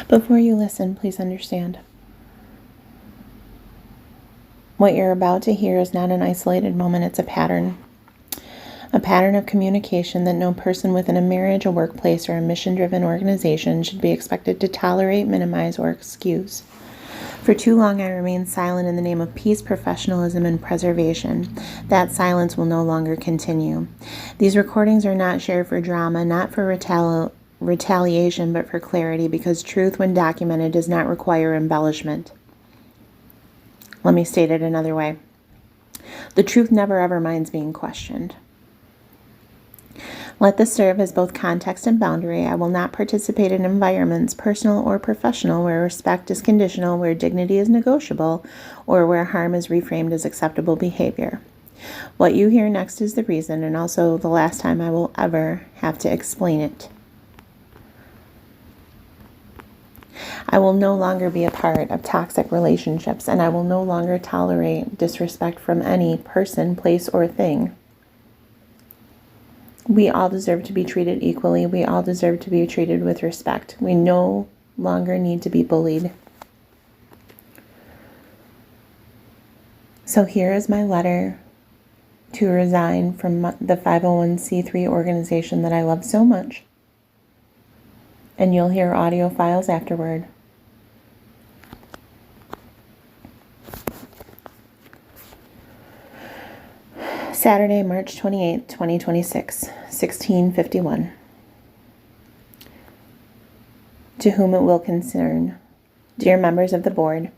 Before you listen, please understand. What you're about to hear is not an isolated moment, it's a pattern. A pattern of communication that no person within a marriage, a workplace, or a mission-driven organization should be expected to tolerate, minimize, or excuse. For too long, I remained silent in the name of peace, professionalism, and preservation. That silence will no longer continue. These recordings are not shared for drama, not for retaliation, but for clarity, because truth, when documented, does not require embellishment. Let me state it another way. The truth never ever minds being questioned. Let this serve as both context and boundary. I will not participate in environments, personal or professional, where respect is conditional, where dignity is negotiable, or where harm is reframed as acceptable behavior. What you hear next is the reason, and also the last time I will ever have to explain it. I will no longer be a part of toxic relationships, and I will no longer tolerate disrespect from any person, place, or thing. We all deserve to be treated equally. We all deserve to be treated with respect. We no longer need to be bullied. So here is my letter to resign from the 501c3 organization that I love so much. And you'll hear audio files afterward. Saturday, March 28, 2026, 16:51. To whom it will concern. Dear members of the board,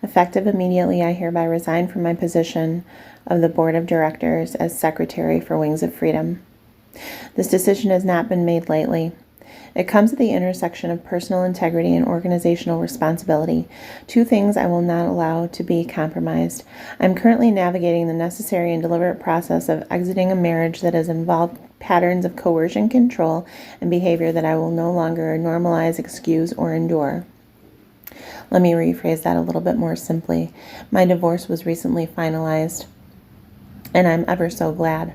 effective immediately, I hereby resign from my position of the board of directors as secretary for Wings of Freedom. This decision has not been made lightly. It comes at the intersection of personal integrity and organizational responsibility, two things I will not allow to be compromised. I am currently navigating the necessary and deliberate process of exiting a marriage that has involved patterns of coercion, control, and behavior that I will no longer normalize, excuse, or endure. Let me rephrase that a little bit more simply. My divorce was recently finalized, and I'm ever so glad.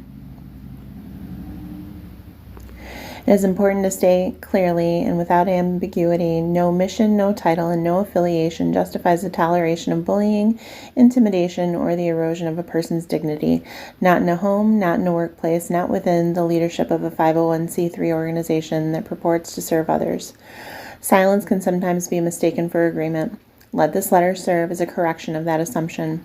It is important to state clearly and without ambiguity, no mission, no title, and no affiliation justifies the toleration of bullying, intimidation, or the erosion of a person's dignity, not in a home, not in a workplace, not within the leadership of a 501c3 organization that purports to serve others. Silence can sometimes be mistaken for agreement. Let this letter serve as a correction of that assumption.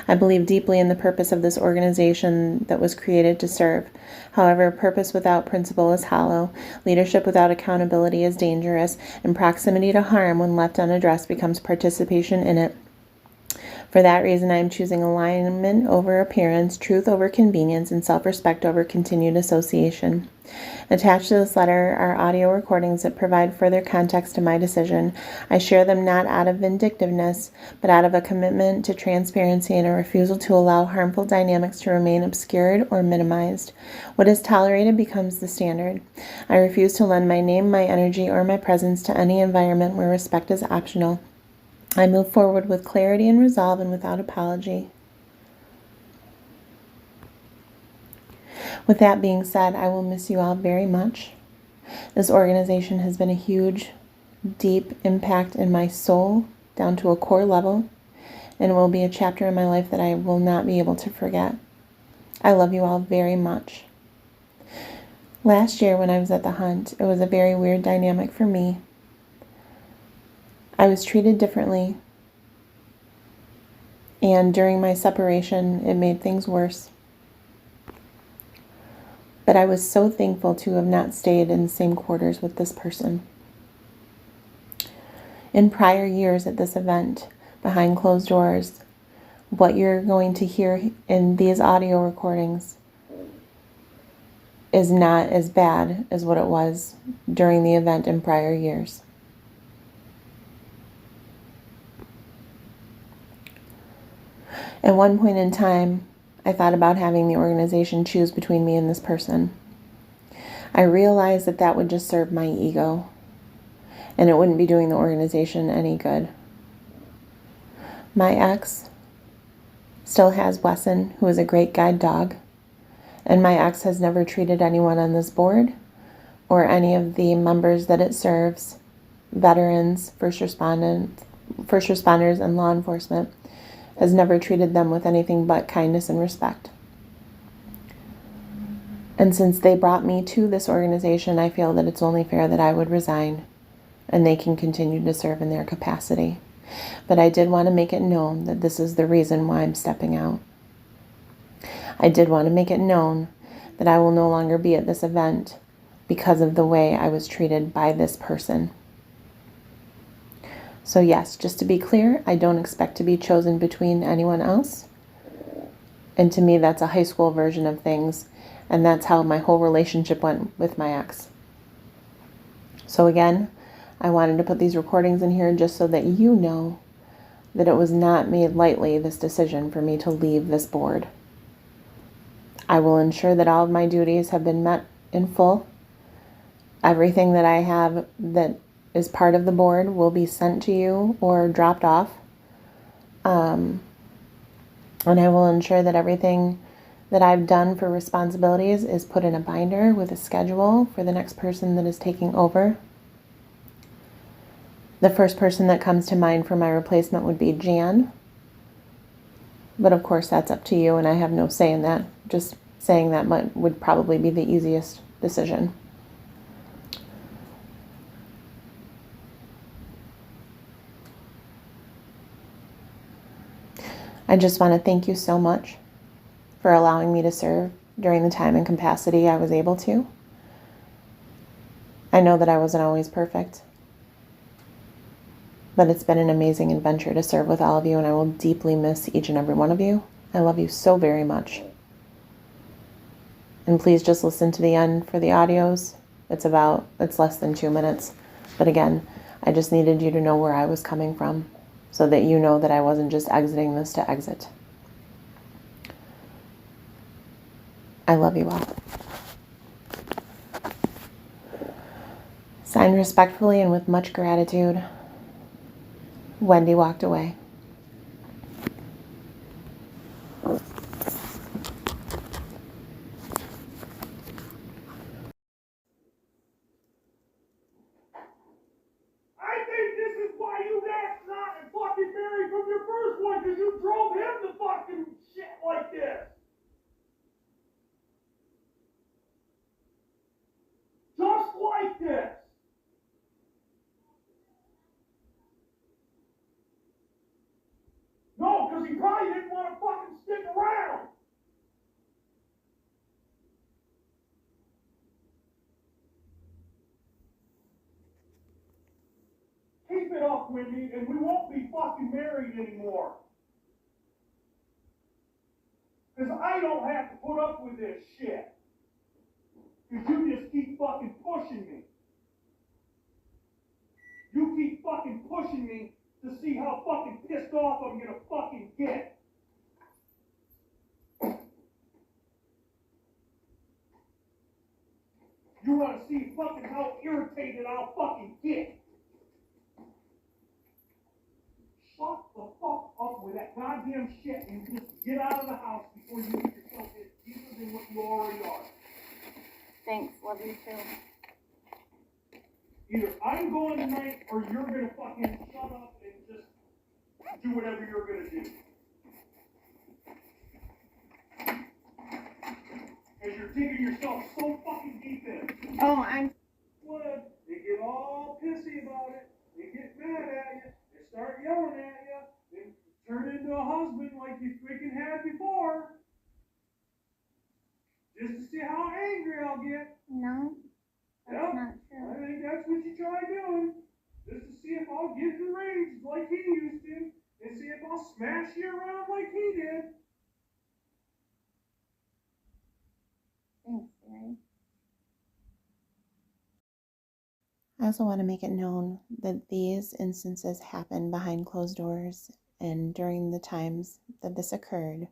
I believe deeply in the purpose of this organization that was created to serve. However, purpose without principle is hollow, leadership without accountability is dangerous, and proximity to harm when left unaddressed becomes participation in it. For that reason, I am choosing alignment over appearance, truth over convenience, and self-respect over continued association. Attached to this letter are audio recordings that provide further context to my decision. I share them not out of vindictiveness, but out of a commitment to transparency and a refusal to allow harmful dynamics to remain obscured or minimized. What is tolerated becomes the standard. I refuse to lend my name, my energy, or my presence to any environment where respect is optional. I move forward with clarity and resolve and without apology. With that being said, I will miss you all very much. This organization has been a huge, deep impact in my soul down to a core level, and it will be a chapter in my life that I will not be able to forget. I love you all very much. Last year when I was at the hunt, it was a very weird dynamic for me. I was treated differently, and during my separation, it made things worse. But I was so thankful to have not stayed in the same quarters with this person. In prior years at this event, behind closed doors, what you're going to hear in these audio recordings is not as bad as what it was during the event in prior years. At one point in time, I thought about having the organization choose between me and this person. I realized that that would just serve my ego, and it wouldn't be doing the organization any good. My ex still has Wesson, who is a great guide dog, and my ex has never treated anyone on this board or any of the members that it serves veterans, first responders, and law enforcement, has never treated them with anything but kindness and respect. And since they brought me to this organization, I feel that it's only fair that I would resign and they can continue to serve in their capacity. But I did want to make it known that this is the reason why I'm stepping out. I did want to make it known that I will no longer be at this event because of the way I was treated by this person. So yes, just to be clear, I don't expect to be chosen between anyone else. And to me, that's a high school version of things. And that's how my whole relationship went with my ex. So again, I wanted to put these recordings in here just so that you know that it was not made lightly, this decision for me to leave this board. I will ensure that all of my duties have been met in full. Everything that I have that is part of the board will be sent to you or dropped off. And I will ensure that everything that I've done for responsibilities is put in a binder with a schedule for the next person that is taking over. The first person that comes to mind for my replacement would be Jan. But of course, that's up to you, and I have no say in that. Just saying that would probably be the easiest decision. I just want to thank you so much for allowing me to serve during the time and capacity I was able to. I know that I wasn't always perfect, but it's been an amazing adventure to serve with all of you, and I will deeply miss each and every one of you. I love you so very much. And please just listen to the end for the audios. It's less than 2 minutes. But again, I just needed you to know where I was coming from so that you know that I wasn't just exiting this to exit. I love you all. Signed respectfully and with much gratitude, Wendy walked away. I think this is why you got not and fucking married from your first one, because you drove him to fucking shit like this. Just like this. No, because he probably didn't want to fucking stick around. Keep it up, Wendy, and we won't be fucking married anymore. Because I don't have to put up with this shit. Because you just keep fucking pushing me. You keep fucking pushing me to see how fucking pissed off I'm gonna fucking get. You wanna see fucking how irritated I'll fucking get. Shut the fuck up with that goddamn shit and just get out of the house before you get yourself in deeper than what you already are. Thanks. Love you too. Either I'm going tonight or you're gonna fucking shut up and just do whatever you're gonna do. Because you're digging yourself so fucking deep in. Oh, I'm... What? They get all pissy about it. They get mad at you. They start yelling at you. They turn into a husband like you freaking had before. Just to see how angry I'll get. No, that's Yep. not true. I think that's what you try doing. Just to see if I'll get enraged like he used to. And see if I'll smash you around like he did. Thanks, Barry. I also want to make it known that these instances happen behind closed doors, and during the times that this occurred,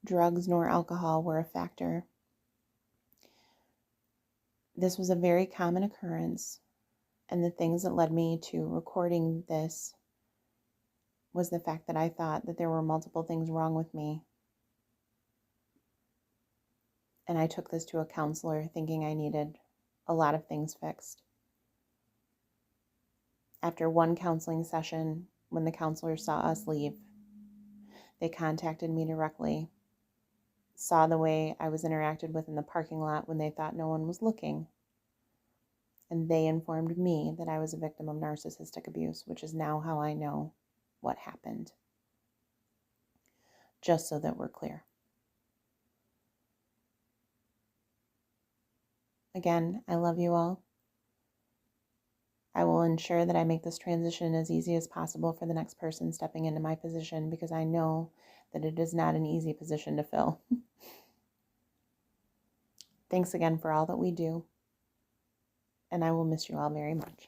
drugs nor alcohol were a factor. This was a very common occurrence, and the things that led me to recording this was the fact that I thought that there were multiple things wrong with me. And I took this to a counselor thinking I needed a lot of things fixed. After one counseling session, when the counselor saw us leave, they contacted me directly, saw the way I was interacted with in the parking lot when they thought no one was looking, and they informed me that I was a victim of narcissistic abuse, which is now how I know what happened. Just so that we're clear. Again, I love you all. I will ensure that I make this transition as easy as possible for the next person stepping into my position, because I know that it is not an easy position to fill. Thanks again for all that we do, and I will miss you all very much.